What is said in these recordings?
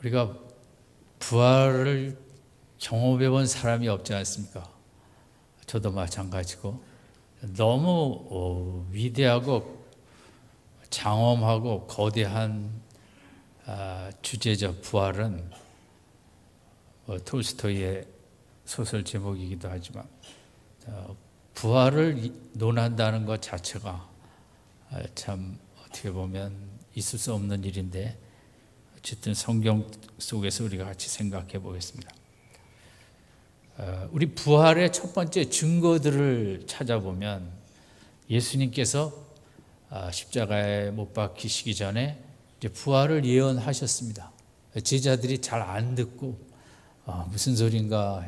우리가 부활을 경험해 본 사람이 없지 않습니까? 저도 마찬가지고 너무 위대하고 장엄하고 거대한 주제죠. 부활은 톨스토이의 소설 제목이기도 하지만 부활을 논한다는 것 자체가 참 어떻게 보면 있을 수 없는 일인데 어쨌든 성경 속에서 우리가 같이 생각해 보겠습니다. 우리 부활의 첫 번째 증거들을 찾아보면 예수님께서 십자가에 못 박히시기 전에 이제 부활을 예언하셨습니다. 제자들이 잘 안 듣고 무슨 소린가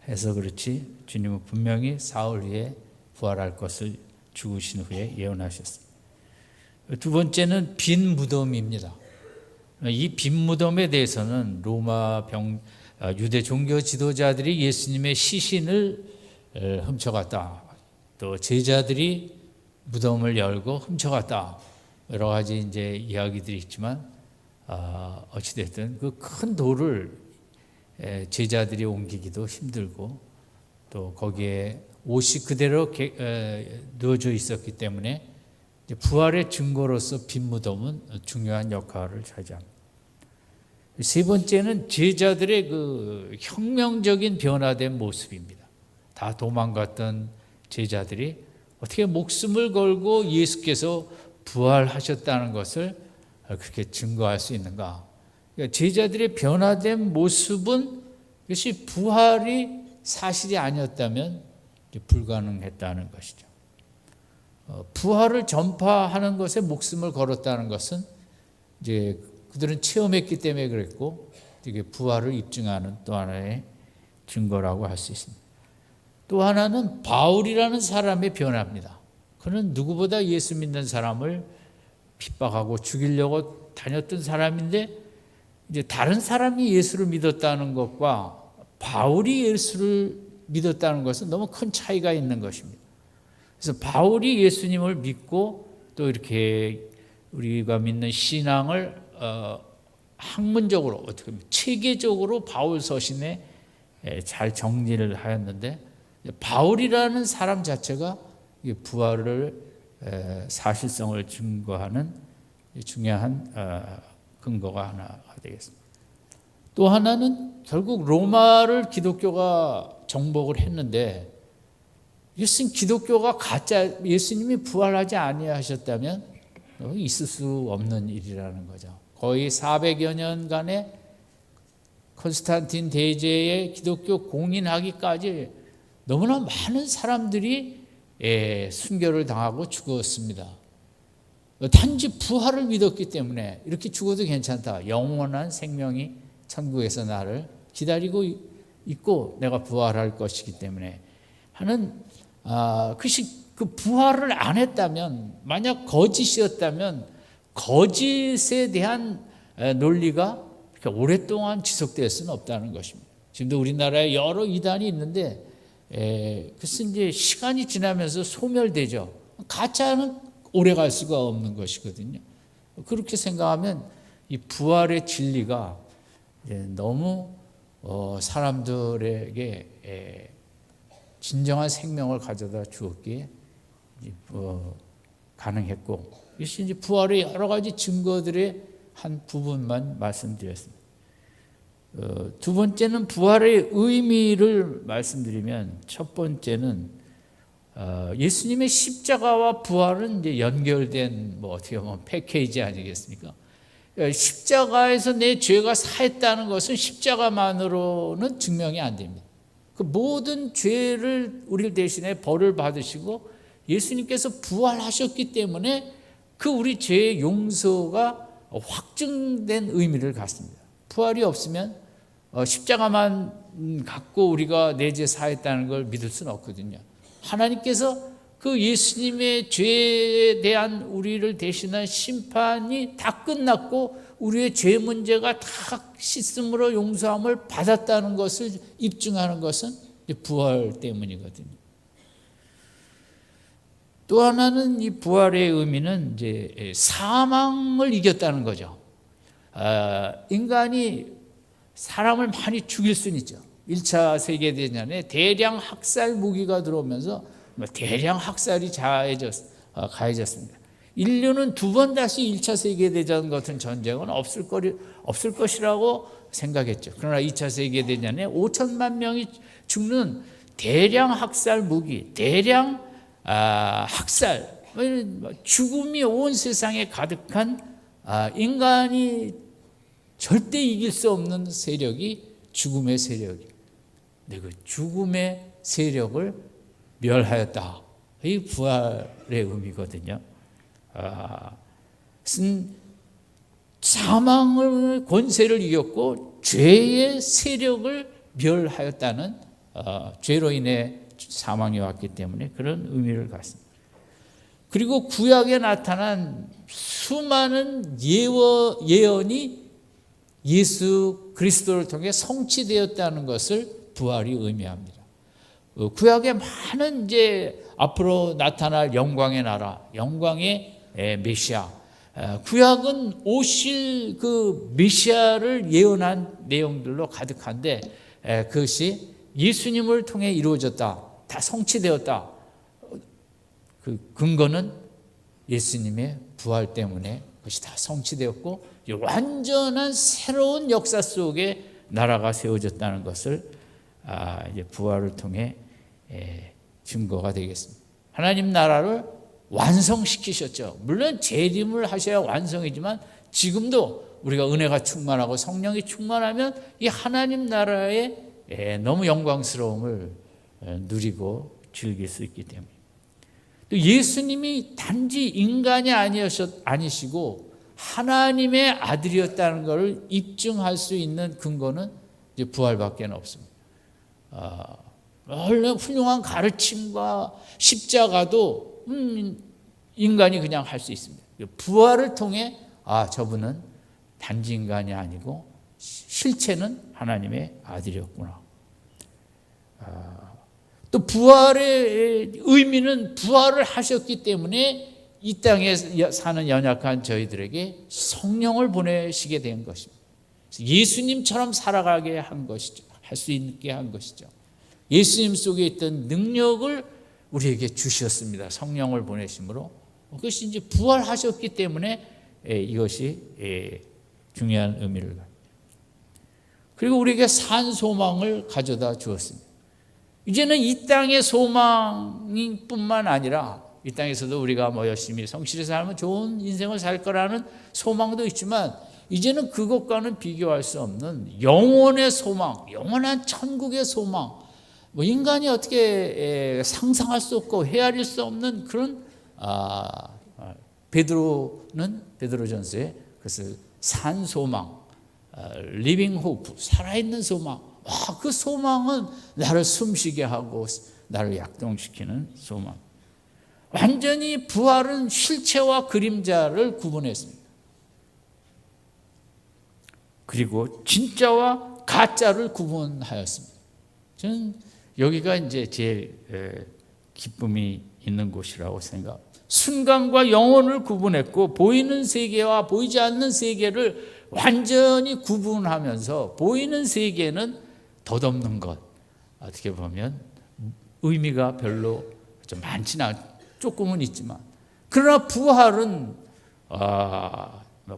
해서 그렇지 주님은 분명히 사흘 후에 부활할 것을 죽으신 후에 예언하셨습니다. 두 번째는 빈 무덤입니다. 이 빈 무덤에 대해서는 로마 유대 종교 지도자들이 예수님의 시신을 훔쳐갔다. 또 제자들이 무덤을 열고 훔쳐갔다. 여러 가지 이제 이야기들이 있지만 어찌됐든 그 큰 돌을 제자들이 옮기기도 힘들고 또 거기에 옷이 그대로 놓여져 있었기 때문에 부활의 증거로서 빈 무덤은 중요한 역할을 차지합니다. 세 번째는 제자들의 그 혁명적인 변화된 모습입니다. 다 도망갔던 제자들이 어떻게 목숨을 걸고 예수께서 부활하셨다는 것을 그렇게 증거할 수 있는가? 그러니까 제자들의 변화된 모습은 이것이 부활이 사실이 아니었다면 불가능했다는 것이죠. 부활을 전파하는 것에 목숨을 걸었다는 것은 이제 그들은 체험했기 때문에 그랬고 이게 부활을 입증하는 또 하나의 증거라고 할 수 있습니다. 또 하나는 바울이라는 사람의 변화입니다. 그는 누구보다 예수 믿는 사람을 핍박하고 죽이려고 다녔던 사람인데 이제 다른 사람이 예수를 믿었다는 것과 바울이 예수를 믿었다는 것은 너무 큰 차이가 있는 것입니다. 그래서 바울이 예수님을 믿고 또 이렇게 우리가 믿는 신앙을 학문적으로 어떻게 보면 체계적으로 바울 서신에 잘 정리를 하였는데 바울이라는 사람 자체가 부활을 사실성을 증거하는 중요한 근거가 하나가 되겠습니다. 또 하나는 결국 로마를 기독교가 정복을 했는데 이것은 기독교가 가짜 예수님이 부활하지 아니하셨다면 있을 수 없는 일이라는 거죠. 거의 400여 년간의 콘스탄틴 대제의 기독교 공인하기까지 너무나 많은 사람들이 순교를 당하고 죽었습니다. 단지 부활을 믿었기 때문에 이렇게 죽어도 괜찮다. 영원한 생명이 천국에서 나를 기다리고 있고 내가 부활할 것이기 때문에 하는 그 부활을 안 했다면 만약 거짓이었다면 거짓에 대한 논리가 그렇게 오랫동안 지속될 수는 없다는 것입니다. 지금도 우리나라에 여러 이단이 있는데 그것은 이제 시간이 지나면서 소멸되죠. 가짜는 오래 갈 수가 없는 것이거든요. 그렇게 생각하면 이 부활의 진리가 너무 사람들에게 진정한 생명을 가져다 주었기에 가능했고 이것이 이제 부활의 여러 가지 증거들의 한 부분만 말씀드렸습니다. 두 번째는 부활의 의미를 말씀드리면 첫 번째는 예수님의 십자가와 부활은 이제 연결된 어떻게 보면 패키지 아니겠습니까? 십자가에서 내 죄가 사했다는 것은 십자가만으로는 증명이 안 됩니다. 그 모든 죄를 우리 대신에 벌을 받으시고 예수님께서 부활하셨기 때문에 그 우리 죄의 용서가 확증된 의미를 갖습니다. 부활이 없으면 십자가만 갖고 우리가 내 죄 사했다는 걸 믿을 수는 없거든요. 하나님께서 그 예수님의 죄에 대한 우리를 대신한 심판이 다 끝났고 우리의 죄 문제가 다 씻음으로 용서함을 받았다는 것을 입증하는 것은 부활 때문이거든요. 또 하나는 이 부활의 의미는 이제 사망을 이겼다는 거죠. 인간이 사람을 많이 죽일 수는 있죠. 1차 세계대전에 대량 학살 무기가 들어오면서 대량 학살이 가해졌습니다. 인류는 두 번 다시 1차 세계대전 같은 전쟁은 없을 것이라고 생각했죠. 그러나 2차 세계대전에 5천만 명이 죽는 대량 학살 무기, 대량 학살, 죽음이 온 세상에 가득한 인간이 절대 이길 수 없는 세력이 죽음의 세력이. 그 죽음의 세력을 멸하였다. 이 부활의 의미거든요. 사망의 권세를 이겼고 죄의 세력을 멸하였다는 죄로 인해 사망이 왔기 때문에 그런 의미를 갖습니다. 그리고 구약에 나타난 수많은 예언이 예수 그리스도를 통해 성취되었다는 것을 부활이 의미합니다. 구약에 많은 이제 앞으로 나타날 영광의 나라, 영광의 메시아, 구약은 오실 그 메시아를 예언한 내용들로 가득한데 그것이 예수님을 통해 이루어졌다, 다 성취되었다. 그 근거는 예수님의 부활 때문에 그것이 다 성취되었고 완전한 새로운 역사 속에 나라가 세워졌다는 것을 이제 부활을 통해 증거가 되겠습니다. 하나님 나라를 완성시키셨죠. 물론 재림을 하셔야 완성이지만 지금도 우리가 은혜가 충만하고 성령이 충만하면 이 하나님 나라의 너무 영광스러움을 누리고 즐길 수 있기 때문에. 또 예수님이 단지 인간이 아니시고 하나님의 아들이었다는 것을 입증할 수 있는 근거는 이제 부활밖에 없습니다. 훌륭한 가르침과 십자가도 인간이 그냥 할 수 있습니다. 부활을 통해 저분은 단지 인간이 아니고 실체는 하나님의 아들이었구나. 또 부활의 의미는 부활을 하셨기 때문에 이 땅에 사는 연약한 저희들에게 성령을 보내시게 된 것입니다. 예수님처럼 살아가게 한 것이죠. 할 수 있게 한 것이죠. 예수님 속에 있던 능력을 우리에게 주셨습니다. 성령을 보내심으로. 그것이 이제 부활하셨기 때문에 이것이 중요한 의미를 갖습니다. 그리고 우리에게 산 소망을 가져다 주었습니다. 이제는 이 땅의 소망뿐만 아니라 이 땅에서도 우리가 열심히 성실히 살면 좋은 인생을 살 거라는 소망도 있지만 이제는 그것과는 비교할 수 없는 영원의 소망, 영원한 천국의 소망, 인간이 어떻게 상상할 수 없고 헤아릴 수 없는 그런 베드로전서에 그것을 산 소망, 리빙 호프, 살아있는 소망. 그 소망은 나를 숨쉬게 하고 나를 약동시키는 소망. 완전히 부활은 실체와 그림자를 구분했습니다. 그리고 진짜와 가짜를 구분하였습니다. 저는 여기가 이제 제일 기쁨이 있는 곳이라고 생각합니다. 순간과 영혼을 구분했고 보이는 세계와 보이지 않는 세계를 완전히 구분하면서 보이는 세계는 덧없는 것. 어떻게 보면 의미가 별로 좀 많지는 않고 조금은 있지만 그러나 부활은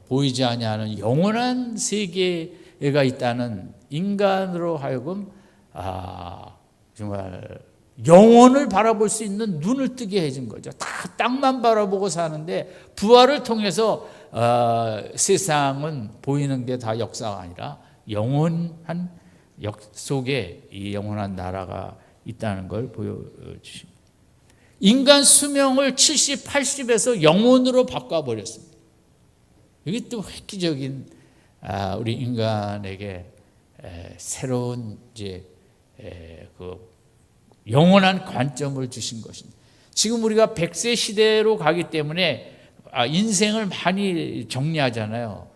보이지 아니하는 영원한 세계가 있다는 인간으로 하여금 정말 영혼을 바라볼 수 있는 눈을 뜨게 해준 거죠. 다 땅만 바라보고 사는데 부활을 통해서 세상은 보이는 게 다 역사가 아니라 영원한 속에 이 영원한 나라가 있다는 걸 보여주십니다. 인간 수명을 70, 80에서 영원으로 바꿔버렸습니다. 이게 또 획기적인 우리 인간에게 새로운 이제 그 영원한 관점을 주신 것입니다. 지금 우리가 100세 시대로 가기 때문에 인생을 많이 정리하잖아요.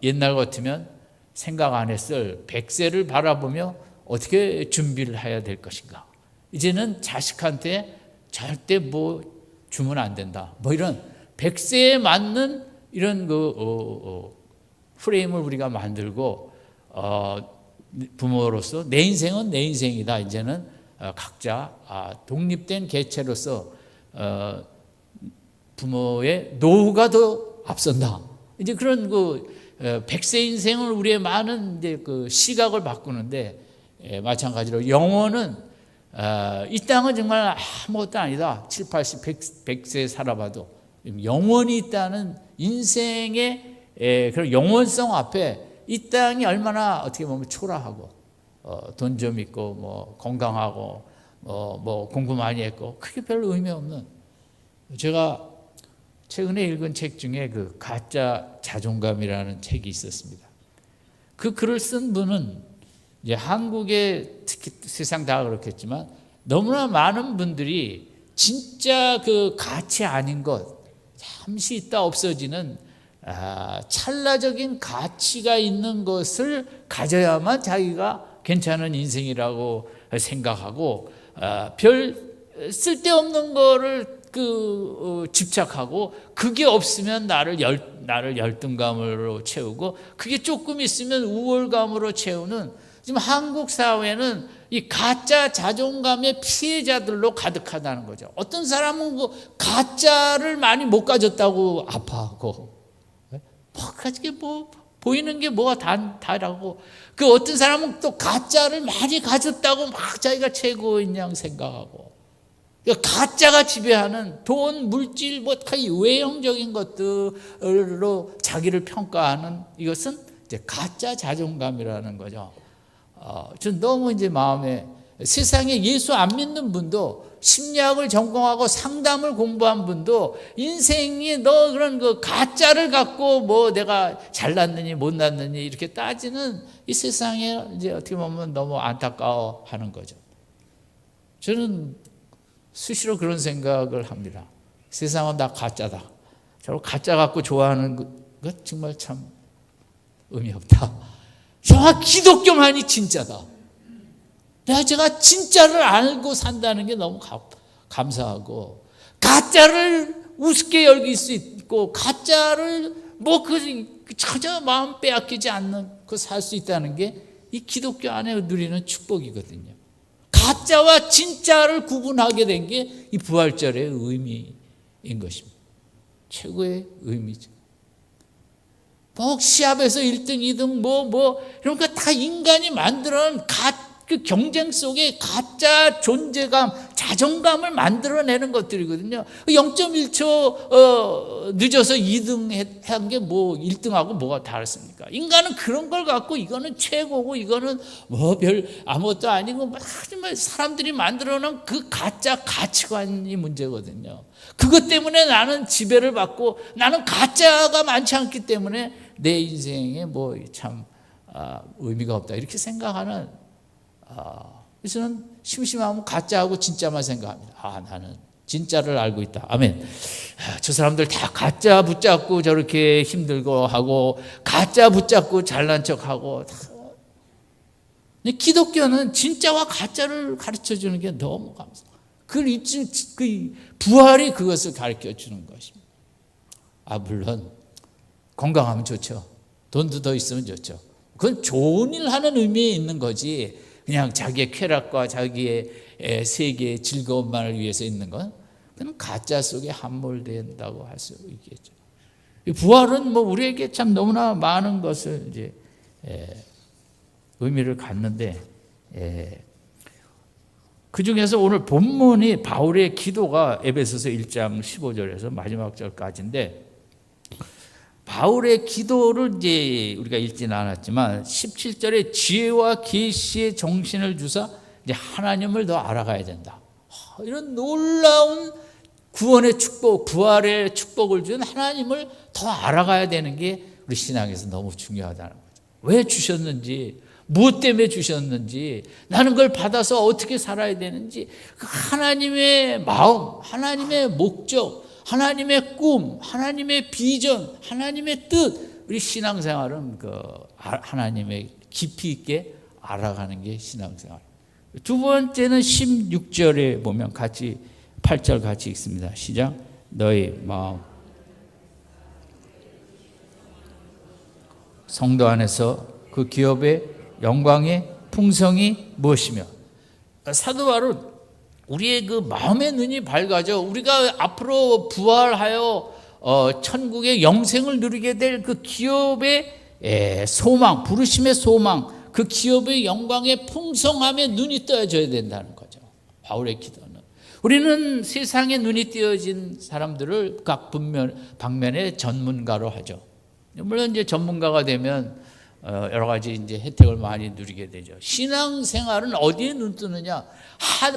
옛날 같으면 생각 안 했을 100세를 바라보며 어떻게 준비를 해야 될 것인가. 이제는 자식한테 절대 주면 안 된다. 이런 100세에 맞는 이런 프레임을 우리가 만들고 부모로서 내 인생은 내 인생이다. 이제는 각자 독립된 개체로서 부모의 노후가 더 앞선다. 이제 그런 그 100세 인생을 우리의 많은 이제 그 시각을 바꾸는데 마찬가지로 영혼은 이 땅은 정말 아무것도 아니다. 7, 80, 100세 살아봐도 영원히 있다는 인생의 그런 영원성 앞에 이 땅이 얼마나 어떻게 보면 초라하고 돈 좀 있고 뭐 건강하고 뭐 공부 많이 했고 그게 별로 의미 없는, 제가 최근에 읽은 책 중에 그 가짜 자존감이라는 책이 있었습니다. 그 글을 쓴 분은 이제 한국에 특히 세상 다 그렇겠지만 너무나 많은 분들이 진짜 그 가치 아닌 것, 잠시 있다 없어지는 찰나적인 가치가 있는 것을 가져야만 자기가 괜찮은 인생이라고 생각하고 별 쓸데없는 거를 집착하고 그게 없으면 나를 열등감으로 채우고 그게 조금 있으면 우월감으로 채우는, 지금 한국 사회는 이 가짜 자존감의 피해자들로 가득하다는 거죠. 어떤 사람은 그 가짜를 많이 못 가졌다고 아파하고 뭐 보이는 게 뭐가 다라고, 그 어떤 사람은 또 가짜를 많이 가졌다고 막 자기가 최고인 양 생각하고, 가짜가 지배하는 돈, 물질, 뭐 외형적인 것들로 자기를 평가하는 이것은 이제 가짜 자존감이라는 거죠. 전 너무 이제 마음에, 세상에 예수 안 믿는 분도 심리학을 전공하고 상담을 공부한 분도 인생이 너 그런 그 가짜를 갖고 뭐 내가 잘났느니 못났느니 이렇게 따지는 이 세상에 이제 어떻게 보면 너무 안타까워하는 거죠. 저는 수시로 그런 생각을 합니다. 세상은 다 가짜다. 저를 가짜 갖고 좋아하는 것 정말 참 의미 없다. 정말 기독교만이 진짜다. 제가 진짜를 알고 산다는 게 너무 감사하고, 가짜를 우습게 여길 수 있고 가짜를 뭐 전혀 마음 빼앗기지 않는 그 살 수 있다는 게 이 기독교 안에 누리는 축복이거든요. 가짜와 진짜를 구분하게 된 게 이 부활절의 의미인 것입니다. 최고의 의미죠. 시합에서 1등, 2등 이런 거 다 인간이 만들어낸 그 경쟁 속에 가짜 존재감, 자존감을 만들어내는 것들이거든요. 0.1초 늦어서 2등 한 게 뭐 1등하고 뭐가 다르습니까? 인간은 그런 걸 갖고 이거는 최고고 이거는 뭐 별 아무것도 아니고 하지만 사람들이 만들어놓은 그 가짜 가치관이 문제거든요. 그것 때문에 나는 지배를 받고 나는 가짜가 많지 않기 때문에 내 인생에 뭐 참 의미가 없다 이렇게 생각하는, 그래서 저는 심심하면 가짜하고 진짜만 생각합니다. 나는 진짜를 알고 있다. 아멘. 저 사람들 다 가짜 붙잡고 저렇게 힘들고 하고 가짜 붙잡고 잘난 척하고. 근데 기독교는 진짜와 가짜를 가르쳐주는 게 너무 감사해요. 그 부활이 그것을 가르쳐주는 것입니다. 물론 건강하면 좋죠. 돈도 더 있으면 좋죠. 그건 좋은 일 하는 의미에 있는 거지, 그냥 자기의 쾌락과 자기의 세계의 즐거움만을 위해서 있는 건 그건 가짜 속에 함몰된다고 할 수 있겠죠. 부활은 뭐 우리에게 참 너무나 많은 것을 이제 의미를 갖는데, 그 중에서 오늘 본문이 바울의 기도가 에베소서 1장 15절에서 마지막 절까지인데, 바울의 기도를 이제 우리가 읽지는 않았지만 17절에 지혜와 계시의 정신을 주사 이제 하나님을 더 알아가야 된다. 이런 놀라운 구원의 축복, 부활의 축복을 준 하나님을 더 알아가야 되는 게 우리 신앙에서 너무 중요하다는 거죠. 왜 주셨는지, 무엇 때문에 주셨는지, 나는 그걸 받아서 어떻게 살아야 되는지, 하나님의 마음, 하나님의 목적, 하나님의 꿈, 하나님의 비전, 하나님의 뜻, 우리 신앙생활은 하나님의 깊이 있게 알아가는 게 신앙생활. 두 번째는 16절에 보면 같이 8절 같이 읽습니다. 시작. 너희 마음 성도 안에서 그 기업의 영광의 풍성이 무엇이며, 사도 바울은 우리의 그 마음의 눈이 밝아져 우리가 앞으로 부활하여 천국의 영생을 누리게 될 그 기업의 소망, 부르심의 소망, 그 기업의 영광의 풍성함에 눈이 떠져야 된다는 거죠. 바울의 기도는. 우리는 세상에 눈이 띄어진 사람들을 각 방면의 전문가로 하죠. 물론 이제 전문가가 되면 여러 가지 이제 혜택을 많이 누리게 되죠. 신앙생활은 어디에 눈 뜨느냐?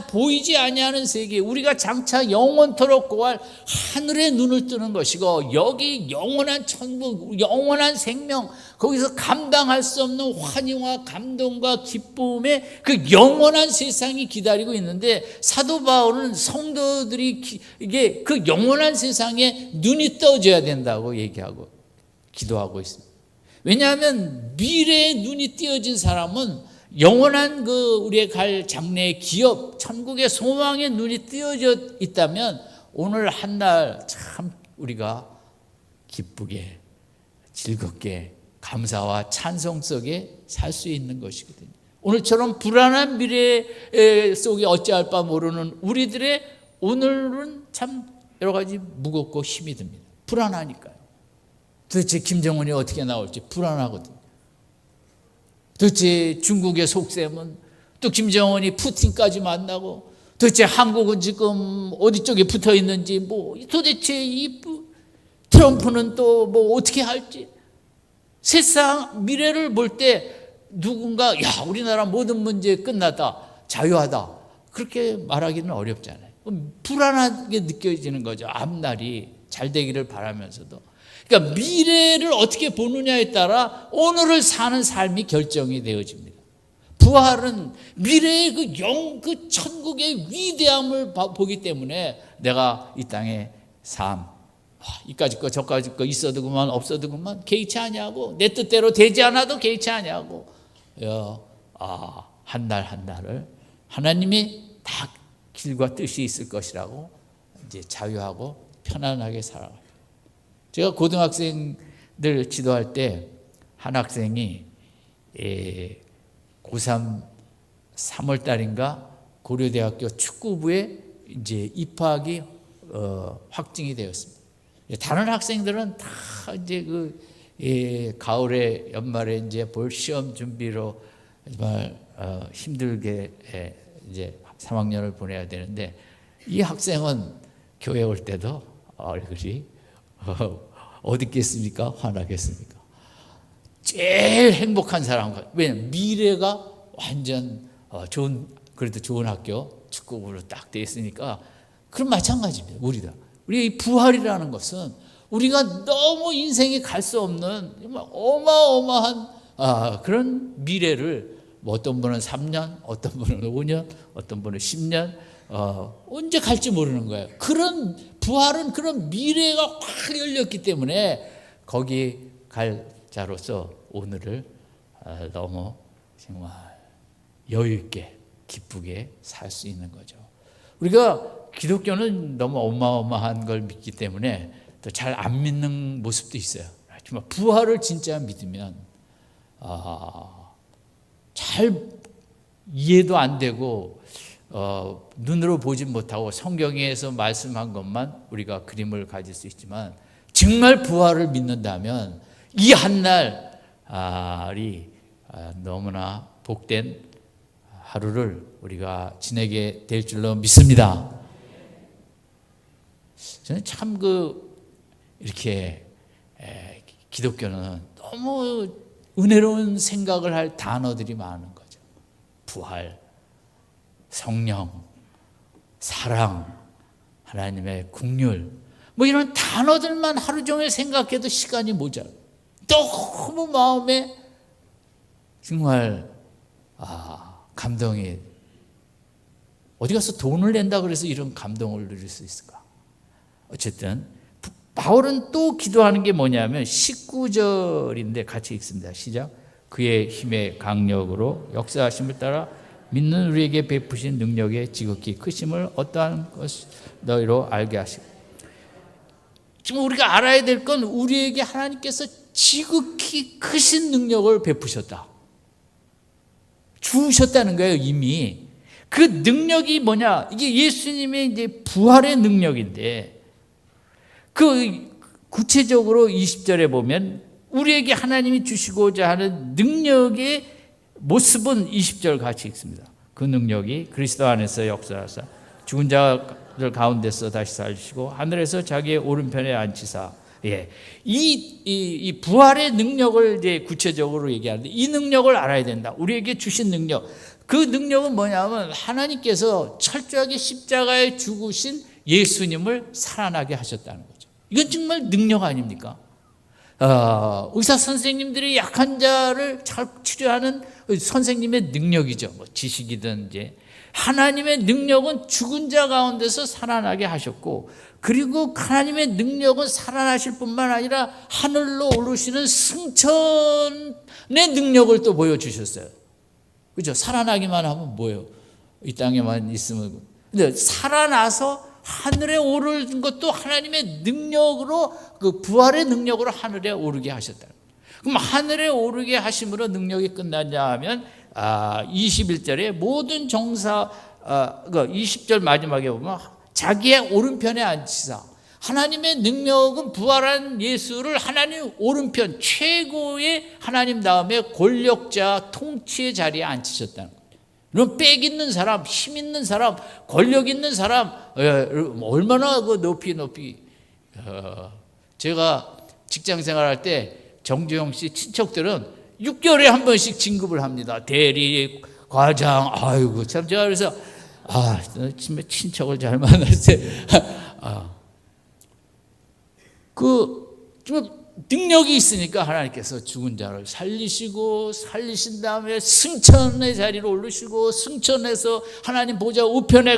보이지 아니하는 세계, 우리가 장차 영원토록 고할 하늘에 눈을 뜨는 것이고, 여기 영원한 천국, 영원한 생명, 거기서 감당할 수 없는 환희와 감동과 기쁨의 그 영원한 세상이 기다리고 있는데, 사도 바울은 성도들이 이게 그 영원한 세상에 눈이 떠져야 된다고 얘기하고 기도하고 있습니다. 왜냐하면 미래에 눈이 띄어진 사람은 영원한 그 우리의 갈 장래의 기업, 천국의 소망에 눈이 띄어져 있다면 오늘 한 날 참 우리가 기쁘게, 즐겁게, 감사와 찬송 속에 살 수 있는 것이거든요. 오늘처럼 불안한 미래 속에 어찌할 바 모르는 우리들의 오늘은 참 여러 가지 무겁고 힘이 듭니다. 불안하니까요. 도대체 김정은이 어떻게 나올지 불안하거든요. 도대체 중국의 속셈은, 또 김정은이 푸틴까지 만나고, 도대체 한국은 지금 어디 쪽에 붙어 있는지, 도대체 이 트럼프는 또 어떻게 할지, 세상 미래를 볼 때 누군가 우리나라 모든 문제 끝났다, 자유하다, 그렇게 말하기는 어렵잖아요. 불안하게 느껴지는 거죠. 앞날이 잘 되기를 바라면서도. 그러니까 미래를 어떻게 보느냐에 따라 오늘을 사는 삶이 결정이 되어집니다. 부활은 미래의 그 천국의 위대함을 보기 때문에 내가 이 땅의 삶, 이까짓 거 저까짓 거 있어도 그만 없어도 그만 개의치 아니하고, 내 뜻대로 되지 않아도 개의치 아니하고, 한 날 한 날을 하나님이 다 길과 뜻이 있을 것이라고 이제 자유하고 편안하게 살아가요. 제가 고등학생들 지도할 때 한 학생이 고3 3월 달인가 고려대학교 축구부에 이제 입학이 확정이 되었습니다. 다른 학생들은 다 이제 가을에 연말에 이제 볼 시험 준비로 정말 힘들게 이제 3학년을 보내야 되는데, 이 학생은 교회 올 때도 얼굴이 어디 있겠습니까? 화나겠습니까? 제일 행복한 사람. 왜냐면 미래가 완전 그래도 좋은 학교 축구부로 딱 돼 있으니까. 그럼 마찬가지입니다. 우리 이 부활이라는 것은 우리가 너무 인생에 갈 수 없는 어마어마한 그런 미래를, 어떤 분은 3년, 어떤 분은 5년, 어떤 분은 10년, 언제 갈지 모르는 거예요. 그런 부활은 그런 미래가 확 열렸기 때문에 거기 갈 자로서 오늘을 너무 정말 여유 있게 기쁘게 살 수 있는 거죠. 우리가 기독교는 너무 어마어마한 걸 믿기 때문에 또 잘 안 믿는 모습도 있어요. 정말 부활을 진짜 믿으면 잘 이해도 안 되고 눈으로 보지 못하고 성경에서 말씀한 것만 우리가 그림을 가질 수 있지만, 정말 부활을 믿는다면 이 한날이 너무나 복된 하루를 우리가 지내게 될 줄로 믿습니다. 저는 참 이렇게 기독교는 너무 은혜로운 생각을 할 단어들이 많은 거죠. 부활, 성령, 사랑, 하나님의 긍휼, 이런 단어들만 하루 종일 생각해도 시간이 모자라요. 너무 마음에 정말 감동이, 어디 가서 돈을 낸다 그래서 이런 감동을 누릴 수 있을까? 어쨌든 바울은 또 기도하는 게 뭐냐면 19절인데 같이 읽습니다. 시작. 그의 힘의 강력으로 역사하심을 따라 믿는 우리에게 베푸신 능력의 지극히 크심을 어떠한 것 너희로 알게 하시고. 지금 우리가 알아야 될 건, 우리에게 하나님께서 지극히 크신 능력을 베푸셨다. 주셨다는 거예요, 이미. 그 능력이 뭐냐? 이게 예수님의 이제 부활의 능력인데, 그 구체적으로 20절에 보면 우리에게 하나님이 주시고자 하는 능력의 모습은 20절 같이 읽습니다. 그 능력이 그리스도 안에서 역사하사 죽은 자들 가운데서 다시 살리시고 하늘에서 자기의 오른편에 앉히사. 예, 이 부활의 능력을 이제 구체적으로 얘기하는데, 이 능력을 알아야 된다. 우리에게 주신 능력. 그 능력은 뭐냐면 하나님께서 철저하게 십자가에 죽으신 예수님을 살아나게 하셨다는 거죠. 이건 정말 능력 아닙니까? 의사 선생님들이 약한 자를 잘 치료하는 선생님의 능력이죠. 뭐 지식이든 이제. 하나님의 능력은 죽은 자 가운데서 살아나게 하셨고, 그리고 하나님의 능력은 살아나실 뿐만 아니라 하늘로 오르시는 승천의 능력을 또 보여주셨어요. 그죠? 살아나기만 하면 뭐예요? 이 땅에만 있으면. 근데 살아나서 하늘에 오르는 것도 하나님의 능력으로, 그 부활의 능력으로 하늘에 오르게 하셨다. 그럼 하늘에 오르게 하심으로 능력이 끝났냐 하면 21절에 모든 정사, 20절 마지막에 보면 자기의 오른편에 앉히사. 하나님의 능력은 부활한 예수를 하나님 오른편, 최고의 하나님 다음에 권력자, 통치의 자리에 앉히셨다는 거예요. 그럼 빽 있는 사람, 힘 있는 사람, 권력 있는 사람, 얼마나 그 높이 제가 직장 생활할 때 정주영 씨 친척들은 6개월에 한 번씩 진급을 합니다. 대리, 과장. 아이고 참, 제가 그래서 정말 친척을 잘 만났어요. 좀 능력이 있으니까 하나님께서 죽은 자를 살리신 다음에 승천의 자리로 올리시고, 승천해서 하나님 보좌 우편에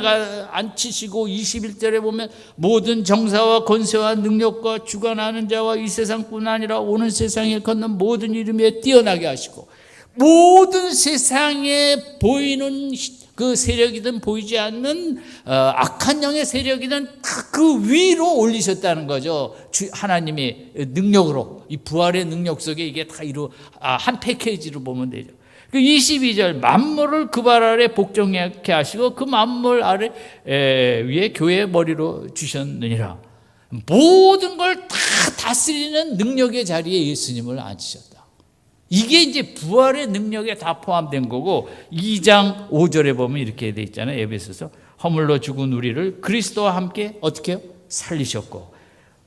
앉히시고, 21절에 보면 모든 정사와 권세와 능력과 주관하는 자와 이 세상뿐 아니라 오는 세상에 걷는 모든 이름에 뛰어나게 하시고, 모든 세상에 보이는 그 세력이든 보이지 않는 악한 영의 세력이든 다 그 위로 올리셨다는 거죠. 하나님의 능력으로. 이 부활의 능력 속에 이게 다 한 패키지로 보면 되죠. 그 22절 만물을 그 발 아래 복종케 하시고 그 만물 아래 위에 교회의 머리로 주셨느니라. 모든 걸 다 다스리는 능력의 자리에 예수님을 앉히셨다. 이게 이제 부활의 능력에 다 포함된 거고, 2장 5절에 보면 이렇게 돼 있잖아요. 에베소서 허물로 죽은 우리를 그리스도와 함께 어떻게 해요? 살리셨고,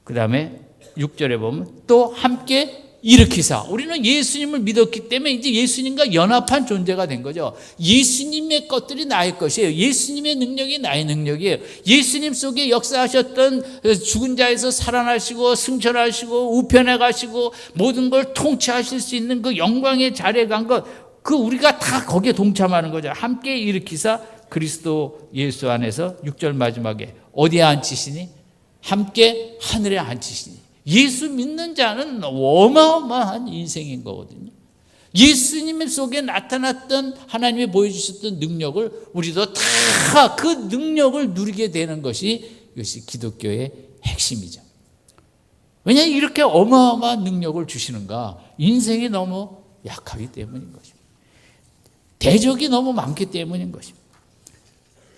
그 다음에 6절에 보면 또 함께 일으키사. 우리는 예수님을 믿었기 때문에 이제 예수님과 연합한 존재가 된 거죠. 예수님의 것들이 나의 것이에요. 예수님의 능력이 나의 능력이에요. 예수님 속에 역사하셨던 죽은 자에서 살아나시고 승천하시고 우편에 가시고 모든 걸 통치하실 수 있는 그 영광의 자리에 간 것, 그 우리가 다 거기에 동참하는 거죠. 함께 일으키사 그리스도 예수 안에서 6절 마지막에 어디에 앉히시니? 함께 하늘에 앉히시니. 예수 믿는 자는 어마어마한 인생인 거거든요. 예수님 속에 나타났던 하나님이 보여주셨던 능력을 우리도 다 그 능력을 누리게 되는 것이, 이것이 기독교의 핵심이죠. 왜냐하면 이렇게 어마어마한 능력을 주시는가? 인생이 너무 약하기 때문인 것입니다. 대적이 너무 많기 때문인 것입니다.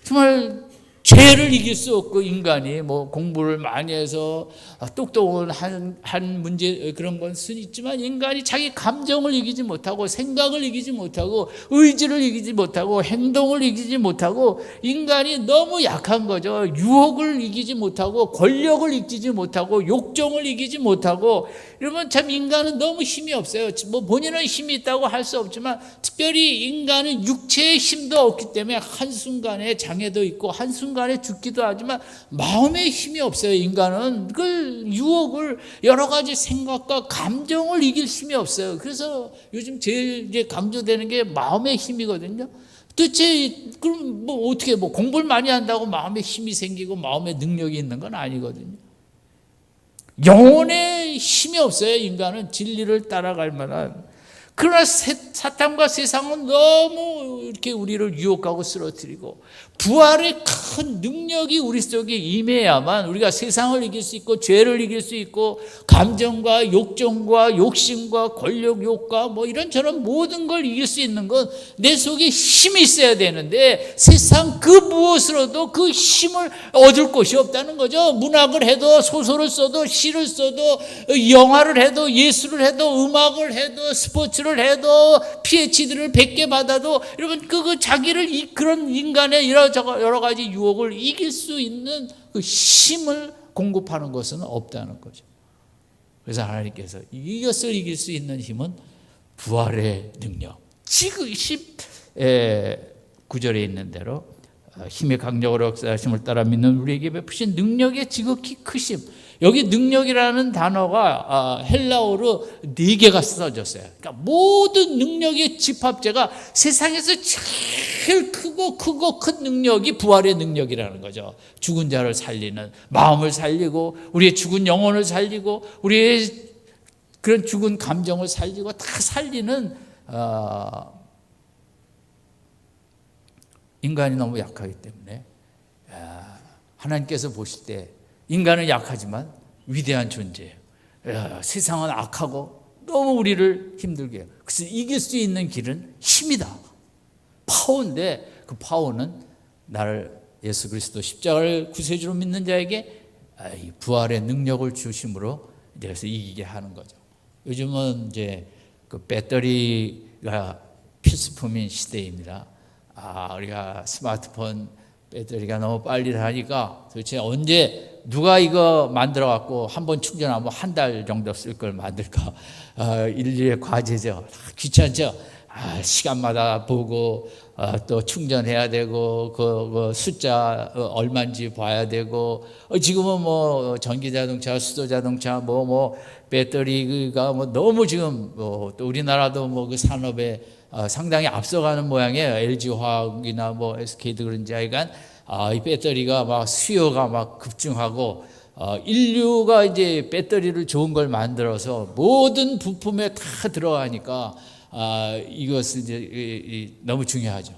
정말 죄를 이길 수 없고, 인간이 뭐 공부를 많이 해서 똑똑한 한 문제 그런 건 수는 있지만, 인간이 자기 감정을 이기지 못하고 생각을 이기지 못하고 의지를 이기지 못하고 행동을 이기지 못하고, 인간이 너무 약한 거죠. 유혹을 이기지 못하고 권력을 이기지 못하고 욕정을 이기지 못하고, 이러면 참 인간은 너무 힘이 없어요. 뭐 본인은 힘이 있다고 할 수 없지만, 특별히 인간은 육체의 힘도 없기 때문에 한순간에 장애도 있고 한순간에 죽기도 하지만 마음의 힘이 없어요. 인간은 그 유혹을, 여러 가지 생각과 감정을 이길 힘이 없어요. 그래서 요즘 제일 이제 강조되는 게 마음의 힘이거든요. 도대체 그럼 뭐 어떻게 뭐 공부를 많이 한다고 마음의 힘이 생기고 마음의 능력이 있는 건 아니거든요. 영혼의 힘이 없어요. 인간은 진리를 따라갈 만한. 그러나 사탄과 세상은 너무 이렇게 우리를 유혹하고 쓰러뜨리고 부활의 큰 능력이 우리 속에 임해야만 우리가 세상을 이길 수 있고 죄를 이길 수 있고 감정과 욕정과 욕심과 권력욕과 뭐 이런저런 모든 걸 이길 수 있는 건 내 속에 힘이 있어야 되는데 세상 그 무엇으로도 그 힘을 얻을 곳이 없다는 거죠. 문학을 해도 소설을 써도 시를 써도 영화를 해도 예술을 해도 음악을 해도 스포츠를 해도 PhD를 100개 받아도 여러분 그 자기를 그런 인간의 여러 가지 유혹을 이길 수 있는 그 힘을 공급하는 것은 없다는 거죠. 그래서 하나님께서 이것을 이길 수 있는 힘은 부활의 능력. 지금 19절에 있는 대로 힘의 강력으로 역사하심을 따라 믿는 우리에게 베푸신 능력의 지극히 크심. 여기 능력이라는 단어가 헬라어로 4개가 써졌어요. 그러니까 모든 능력의 집합체가 세상에서 제일 크고 큰 능력이 부활의 능력이라는 거죠. 죽은 자를 살리는, 마음을 살리고 우리의 죽은 영혼을 살리고 우리의 그런 죽은 감정을 살리고 다 살리는 인간이 너무 약하기 때문에 하나님께서 보실 때 인간은 약하지만 위대한 존재예요. 세상은 악하고 너무 우리를 힘들게 해요. 그래서 이길 수 있는 길은 힘이다. 파워인데 그 파워는 나를 예수 그리스도 십자가를 구세주로 믿는 자에게 부활의 능력을 주심으로 그래서 이기게 하는 거죠. 요즘은 이제 그 배터리가 필수품인 시대입니다. 우리가 스마트폰 배터리가 너무 빨리 하니까 도대체 언제 누가 이거 만들어 갖고 한번 충전하면 한 달 정도 쓸 걸 만들까? 인류의 과제죠. 귀찮죠. 시간마다 보고 또 충전해야 되고 그 숫자 얼마인지 봐야 되고 지금은 뭐 전기 자동차, 수소 자동차 뭐 배터리가 뭐 너무 지금 또 우리나라도 뭐 그 산업에 상당히 앞서가는 모양이에요. LG 화학이나 뭐 SK도 그런지 하여간 이 배터리가 막 수요가 막 급증하고 인류가 이제 배터리를 좋은 걸 만들어서 모든 부품에 다 들어가니까 이것은 이제 너무 중요하죠.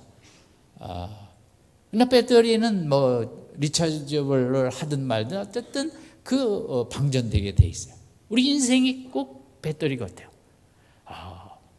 그러나 배터리는 뭐 리차저블을 하든 말든 어쨌든 그 방전되게 돼 있어요. 우리 인생이 꼭 배터리 같아요.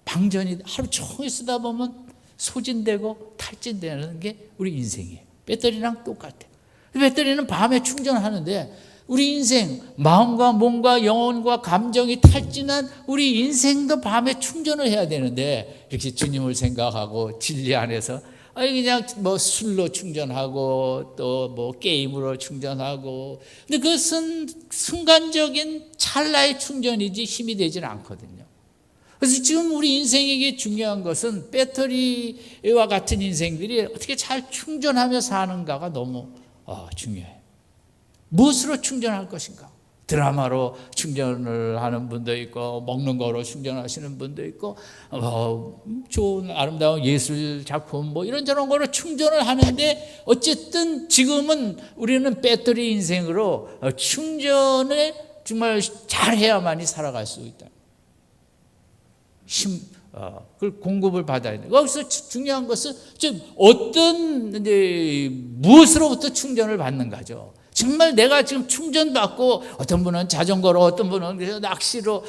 방전이 하루 종일 쓰다 보면 소진되고 탈진되는 게 우리 인생이에요. 배터리랑 똑같아요. 배터리는 밤에 충전하는데 우리 인생, 마음과 몸과 영혼과 감정이 탈진한 우리 인생도 밤에 충전을 해야 되는데 이렇게 주님을 생각하고 진리 안에서 그냥 뭐 술로 충전하고 또 뭐 게임으로 충전하고 근데 그것은 순간적인 찰나의 충전이지 힘이 되지는 않거든요. 그래서 지금 우리 인생에게 중요한 것은 배터리와 같은 인생들이 어떻게 잘 충전하며 사는가가 너무 중요해요. 무엇으로 충전할 것인가? 드라마로 충전을 하는 분도 있고 먹는 거로 충전하시는 분도 있고 좋은 아름다운 예술 작품 뭐 이런저런 거로 충전을 하는데 어쨌든 지금은 우리는 배터리 인생으로 충전을 정말 잘해야만이 살아갈 수 있다. 그걸 공급을 받아야 돼. 거기서 중요한 것은 어떤 무엇으로부터 충전을 받는가죠. 정말 내가 지금 충전받고 어떤 분은 자전거로 어떤 분은 낚시로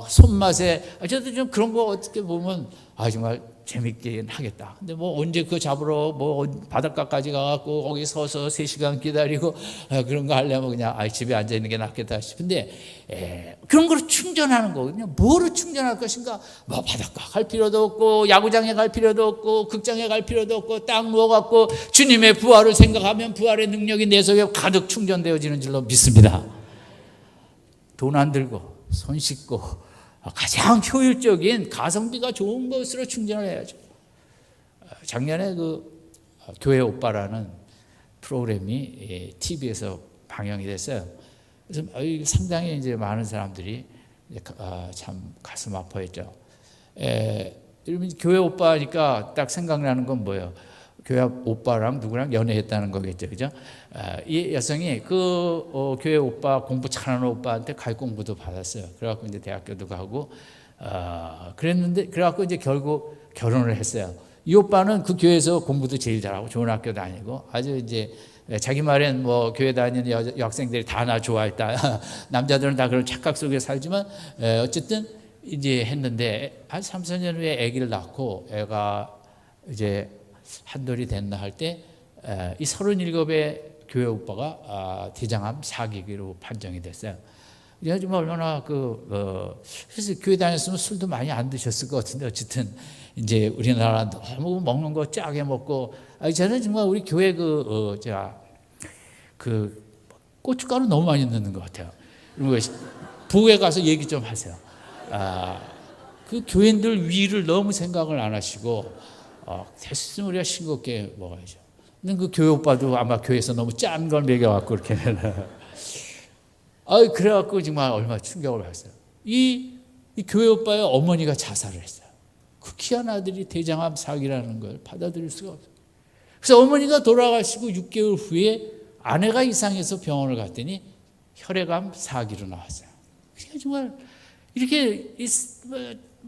손맛에 저도 좀 그런 거 어떻게 보면 정말 재밌긴 하겠다. 근데 뭐 언제 그거 잡으러 뭐 바닷가까지 가갖고 거기 서서 3시간 기다리고 그런 거 하려면 그냥 집에 앉아 있는 게 낫겠다 싶은데 그런 거로 충전하는 거거든요. 뭐로 충전할 것인가? 뭐 바닷가 갈 필요도 없고 야구장에 갈 필요도 없고 극장에 갈 필요도 없고 딱 누워갖고 주님의 부활을 생각하면 부활의 능력이 내 속에 가득 충전되어지는 줄로 믿습니다. 돈 안 들고 손 씻고 가장 효율적인 가성비가 좋은 것으로 충전을 해야죠. 작년에 그 교회 오빠라는 프로그램이 TV에서 방영이 됐어요. 그래서 상당히 이제 많은 사람들이 참 가슴 아파했죠. 여러분 교회 오빠니까 딱 생각나는 건 뭐예요? 교회 오빠랑 누구랑 연애했다는 거겠죠, 그죠? 이 여성이 그 교회 오빠 공부 잘하는 오빠한테 가르 공부도 받았어요. 그래갖고 이제 대학교도 가고 그래갖고 이제 결국 결혼을 했어요. 이 오빠는 그 교회에서 공부도 제일 잘하고 좋은 학교 다니고 아주 이제 자기 말엔 뭐 교회 다니는 여학생들이 다 나 좋아했다. 남자들은 다 그런 착각 속에 살지만 어쨌든 이제 했는데 한 3, 4년 후에 아기를 낳고 애가 이제 한돌이 됐나 할 때 이 37의 교회 오빠가 대장암 4기로 판정이 됐어요. 그래가지고 얼마나 그래서 교회 다녔으면 술도 많이 안 드셨을 것 같은데 어쨌든 이제 우리나라 너무 먹는 거 짜게 먹고 저는 정말 우리 교회 고춧가루 너무 많이 넣는 것 같아요. 그리고 부에 가서 얘기 좀 하세요. 그 교인들 위를 너무 생각을 안 하시고 됐으면 우리가 싱겁게 먹어야죠. 근데 그 교회 오빠도 아마 교회에서 너무 짠 걸 먹여갖고 이렇게 그래갖고 정말 얼마나 충격을 받았어요. 이 교회 오빠의 어머니가 자살을 했어요. 그 귀한 아들이 대장암 4기라는 걸 받아들일 수가 없어요. 그래서 어머니가 돌아가시고 6개월 후에 아내가 이상해서 병원을 갔더니 혈액암 4기로 나왔어요. 그러니까 정말 이렇게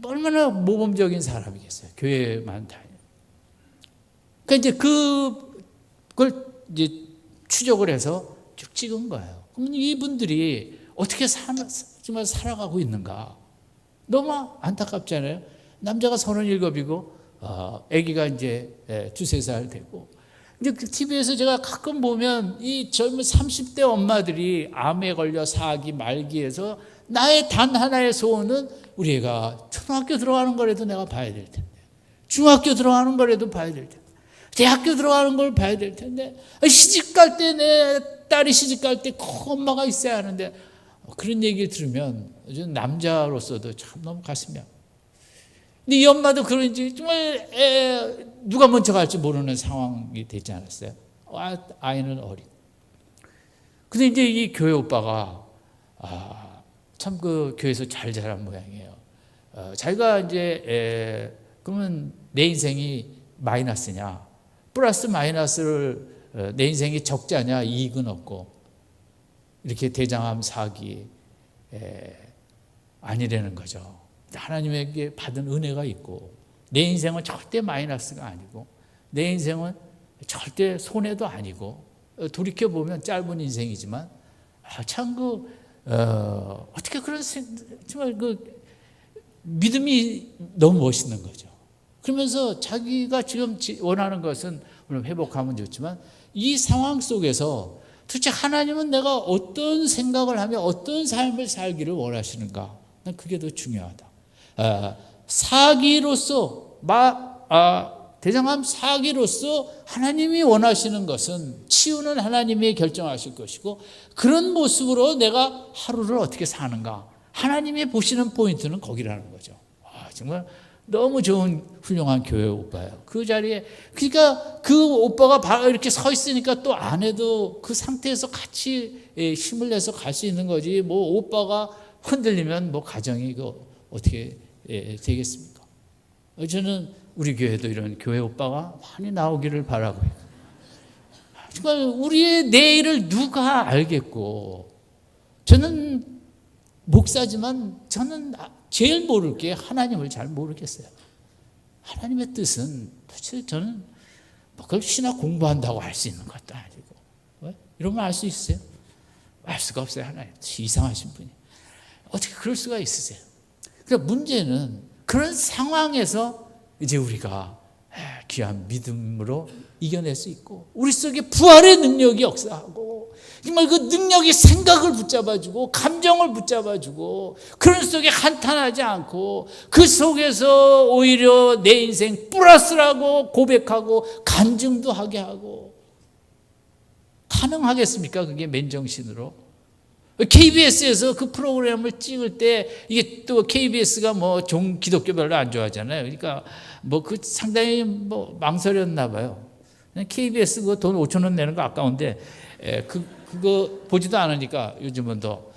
얼마나 모범적인 사람이겠어요. 교회만 다니는. 그러니까 이제 그걸 이제 추적을 해서 쭉 찍은 거예요. 그러면 이분들이 어떻게 정말 살아가고 있는가? 너무 안타깝잖아요. 남자가 37이고 아기가 이제 2-3살 되고 이제 그 TV에서 제가 가끔 보면 이 젊은 30대 엄마들이 암에 걸려 4기 말기에서 나의 단 하나의 소원은 우리 애가 초등학교 들어가는 거라도 내가 봐야 될 텐데 중학교 들어가는 거라도 봐야 될 텐데 대학교 들어가는 걸 봐야 될 텐데 시집 갈 때 내 딸이 시집 갈 때 꼭 엄마가 있어야 하는데 그런 얘기를 들으면 저는 남자로서도 참 너무 가슴이 아파요. 근데 이 엄마도 그런지 정말 누가 먼저 갈지 모르는 상황이 되지 않았어요. 아이는 어리고. 근데 이제 이 교회 오빠가 참 그 교회에서 잘 자란 모양이에요. 자기가 이제 그러면 내 인생이 마이너스냐, 플러스 마이너스를 내 인생이 적자냐, 이익은 없고 이렇게 대장암 4기 아니라는 거죠. 하나님에게 받은 은혜가 있고 내 인생은 절대 마이너스가 아니고 내 인생은 절대 손해도 아니고 돌이켜보면 짧은 인생이지만 참 어떻게 그런 정말 그 믿음이 너무 멋있는 거죠. 그러면서 자기가 지금 원하는 것은 물론 회복하면 좋지만 이 상황 속에서 도대체 하나님은 내가 어떤 생각을 하며 어떤 삶을 살기를 원하시는가? 난 그게 더 중요하다. 사기로서 대장암 사기로서 하나님이 원하시는 것은 치유는 하나님이 결정하실 것이고 그런 모습으로 내가 하루를 어떻게 사는가 하나님이 보시는 포인트는 거기라는 거죠. 정말 너무 좋은 훌륭한 교회 오빠예요. 그 자리에 그러니까 그 오빠가 이렇게 서 있으니까 또 아내도 그 상태에서 같이 힘을 내서 갈 수 있는 거지. 뭐 오빠가 흔들리면 뭐 가정이 어떻게 되겠습니까? 저는 우리 교회도 이런 교회 오빠가 많이 나오기를 바라고 있고 정말 우리의 내일을 누가 알겠고 저는 목사지만 저는 제일 모를 게 하나님을 잘 모르겠어요. 하나님의 뜻은 도대체 저는 그걸 신학 공부한다고 알 수 있는 것도 아니고 이런 걸 알 수 있어요? 알 수가 없어요. 하나님 이상하신 분이 어떻게 그럴 수가 있으세요? 그러니까 문제는 그런 상황에서 이제 우리가 귀한 믿음으로 이겨낼 수 있고 우리 속에 부활의 능력이 역사하고 정말 그 능력이 생각을 붙잡아주고 감정을 붙잡아주고 그런 속에 한탄하지 않고 그 속에서 오히려 내 인생 플러스라고 고백하고 간증도 하게 하고 가능하겠습니까? 그게 맨정신으로? KBS에서 그 프로그램을 찍을 때 이게 또 KBS가 뭐 기독교 별로 안 좋아하잖아요. 그러니까 뭐 그 상당히 뭐 망설였나 봐요. KBS 그 돈 5천 원 내는 거 아까운데 그거 보지도 않으니까 요즘은 더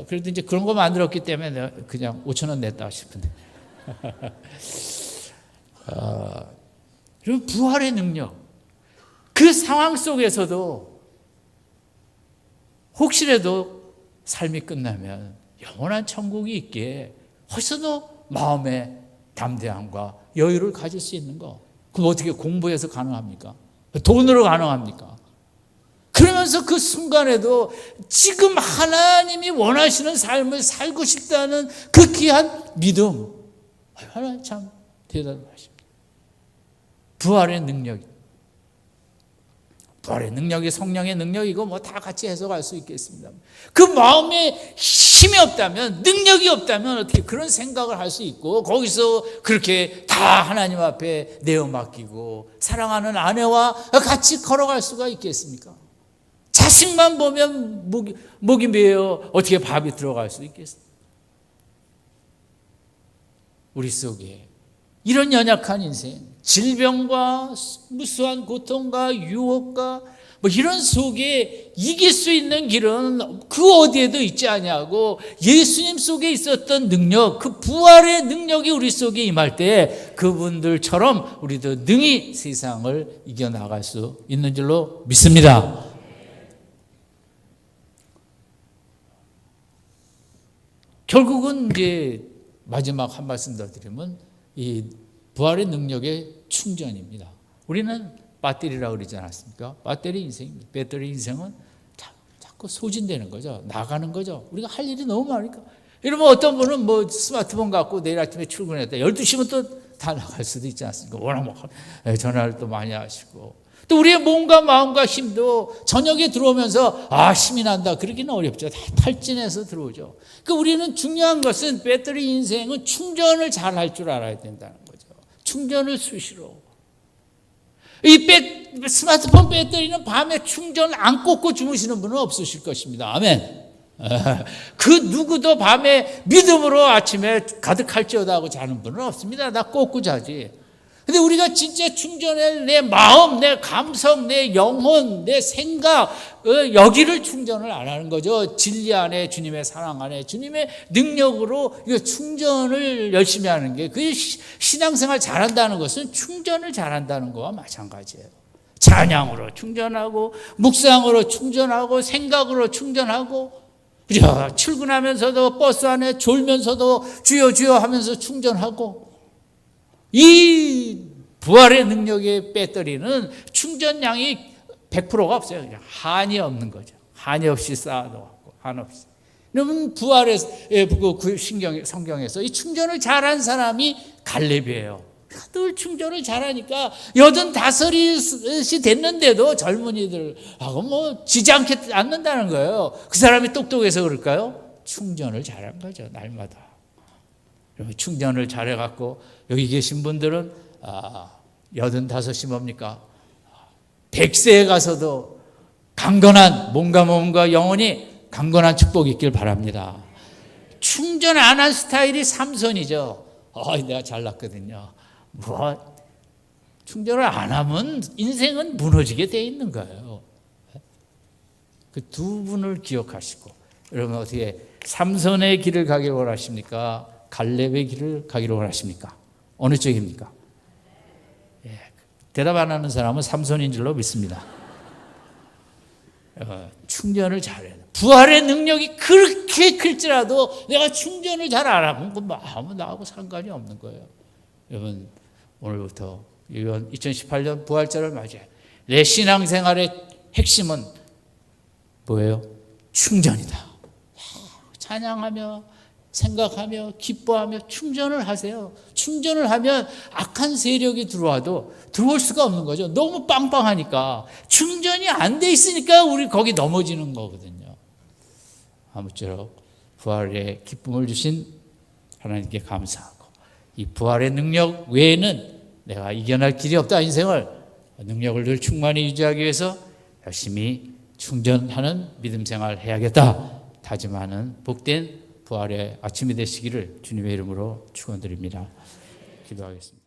그래도 이제 그런 거 만들었기 때문에 내가 그냥 5천 원 냈다 싶은데. 그리고 부활의 능력. 그 상황 속에서도 혹시라도 삶이 끝나면 영원한 천국이 있기에 벌써도 마음의 담대함과 여유를 가질 수 있는 거. 그럼 어떻게 공부해서 가능합니까? 돈으로 가능합니까? 그러면서 그 순간에도 지금 하나님이 원하시는 삶을 살고 싶다는 그 귀한 믿음. 하나님 참 대단하십니다. 부활의 능력이. 부활의 능력이 성령의 능력이고 뭐 다 같이 해석할 수 있겠습니다. 그 마음에 힘이 없다면, 능력이 없다면 어떻게 그런 생각을 할 수 있고 거기서 그렇게 다 하나님 앞에 내어 맡기고 사랑하는 아내와 같이 걸어갈 수가 있겠습니까? 자식만 보면 목이 메어 어떻게 밥이 들어갈 수 있겠습니까? 우리 속에 이런 연약한 인생, 질병과 무수한 고통과 유혹과 뭐 이런 속에 이길 수 있는 길은 그 어디에도 있지 않냐고, 예수님 속에 있었던 능력, 그 부활의 능력이 우리 속에 임할 때 그분들처럼 우리도 능히 세상을 이겨나갈 수 있는 줄로 믿습니다. 결국은 이제 마지막 한 말씀 더 드리면 이 부활의 능력의 충전입니다. 우리는 배터리라고 그러지 않았습니까? 배터리 인생입니다. 배터리 인생은 자꾸 소진되는 거죠. 나가는 거죠. 우리가 할 일이 너무 많으니까. 이러면 어떤 분은 뭐 스마트폰 갖고 내일 아침에 출근했다. 12시면 또 다 나갈 수도 있지 않습니까? 워낙 뭐 전화를 또 많이 하시고. 또 우리의 몸과 마음과 힘도 저녁에 들어오면서 힘이 난다. 그러기는 어렵죠. 다 탈진해서 들어오죠. 그러니까 우리는 중요한 것은 배터리 인생은 충전을 잘 할 줄 알아야 된다는 거죠. 충전을 수시로. 이 스마트폰 배터리는 밤에 충전을 안 꽂고 주무시는 분은 없으실 것입니다. 아멘. 그 누구도 밤에 믿음으로 아침에 가득할지어다 하고 자는 분은 없습니다. 나 꽂고 자지. 근데 우리가 진짜 충전할 내 마음, 내 감성, 내 영혼, 내 생각, 여기를 충전을 안 하는 거죠. 진리 안에, 주님의 사랑 안에, 주님의 능력으로 충전을 열심히 하는 게, 그게 신앙생활 잘한다는 것은 충전을 잘한다는 거와 마찬가지예요. 찬양으로 충전하고, 묵상으로 충전하고, 생각으로 충전하고, 그죠? 출근하면서도 버스 안에 졸면서도 주여 주여 하면서 충전하고, 이 부활의 능력의 배터리는 충전량이 100%가 없어요. 그냥 한이 없는 거죠. 한이 없이 쌓아놓고, 한없이. 그러면 부활의 성경에서 이 충전을 잘한 사람이 갈렙이에요. 늘 충전을 잘하니까 85이 됐는데도 젊은이들하고 뭐 지지 않는다는 거예요. 그 사람이 똑똑해서 그럴까요? 충전을 잘한 거죠. 날마다. 충전을 잘해갖고 여기 계신 분들은 85이 뭡니까? 100세에 가서도 강건한 몸과 영혼이 강건한 축복이 있길 바랍니다. 충전 안 한 스타일이 삼손이죠. 내가 잘났거든요. 충전을 안 하면 인생은 무너지게 돼 있는 거예요. 그 두 분을 기억하시고, 여러분 어떻게 삼손의 길을 가기를 원하십니까? 갈렙의 길을 가기를 원하십니까? 어느 쪽입니까? 대답 안 하는 사람은 삼손인 줄로 믿습니다. 충전을 잘해야 돼. 부활의 능력이 그렇게 클지라도 내가 충전을 잘 안 하면 그 마음은 나하고 상관이 없는 거예요. 여러분 오늘부터 2018년 부활절을 맞이해 내 신앙생활의 핵심은 뭐예요? 충전이다. 찬양하며 생각하며 기뻐하며 충전을 하세요. 충전을 하면 악한 세력이 들어와도 들어올 수가 없는 거죠. 너무 빵빵하니까. 충전이 안 돼 있으니까 우리 거기 넘어지는 거거든요. 아무쪼록 부활의 기쁨을 주신 하나님께 감사하고, 이 부활의 능력 외에는 내가 이겨낼 길이 없다. 인생을 능력을 늘 충만히 유지하기 위해서 열심히 충전하는 믿음 생활을 해야겠다 다짐하는 복된 부활의 아침이 되시기를 주님의 이름으로 축원드립니다. 기도하겠습니다.